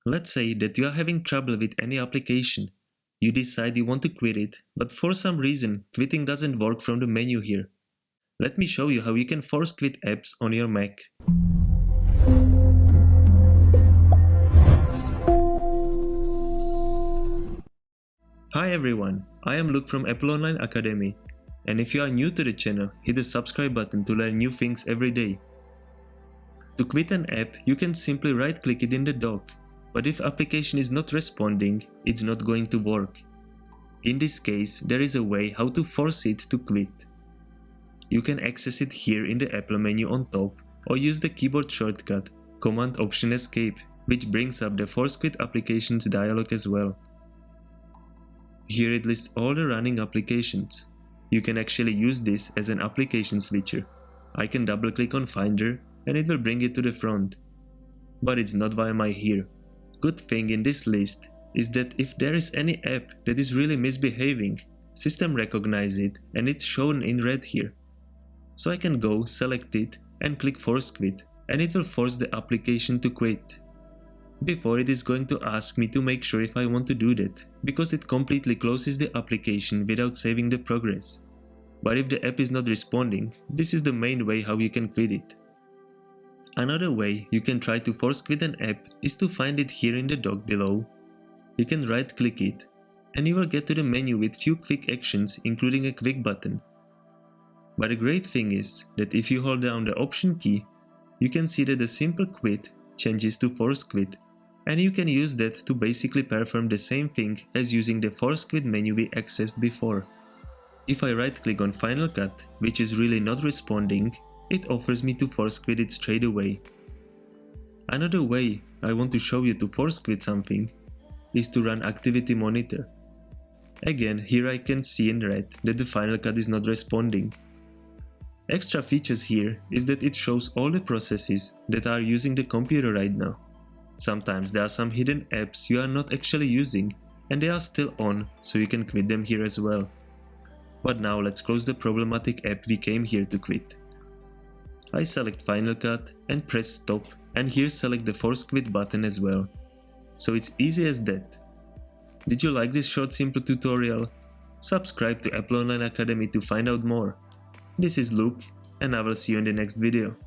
Let's say that you are having trouble with any application. You decide you want to quit it, but for some reason quitting doesn't work from the menu here. Let me show you how you can force quit apps on your Mac. Hi everyone, I am Luke from Apple Online Academy, and if you are new to the channel, hit the subscribe button to learn new things every day. To quit an app, you can simply right-click it in the dock, but if application is not responding, it's not going to work. In this case, there is a way how to force it to quit. You can access it here in the Apple menu on top, or use the keyboard shortcut Command-Option-Escape, which brings up the Force Quit Applications dialog as well. Here it lists all the running applications. You can actually use this as an application switcher. I can double click on Finder and it will bring it to the front. But it's not why am I here. Good thing in this list is that if there is any app that is really misbehaving, system recognize it and it's shown in red here. So I can go, select it and click Force Quit and it will force the application to quit. Before it is going to ask me to make sure if I want to do that, because it completely closes the application without saving the progress. But if the app is not responding, this is the main way how you can quit it. Another way you can try to force quit an app is to find it here in the dock below. You can right click it, and you will get to the menu with few quick actions including a quick button. But the great thing is that if you hold down the Option key, you can see that the simple quit changes to force quit. And you can use that to basically perform the same thing as using the Force Quit menu we accessed before. If I right click on Final Cut, which is really not responding, it offers me to force quit it straight away. Another way I want to show you to force quit something is to run Activity Monitor. Again, here I can see in red that the Final Cut is not responding. Extra features here is that it shows all the processes that are using the computer right now. Sometimes there are some hidden apps you are not actually using and they are still on, so you can quit them here as well. But now let's close the problematic app we came here to quit. I select Final Cut and press stop, and here select the Force Quit button as well. So it's easy as that. Did you like this short simple tutorial? Subscribe to Apple Online Academy to find out more. This is Luke and I will see you in the next video.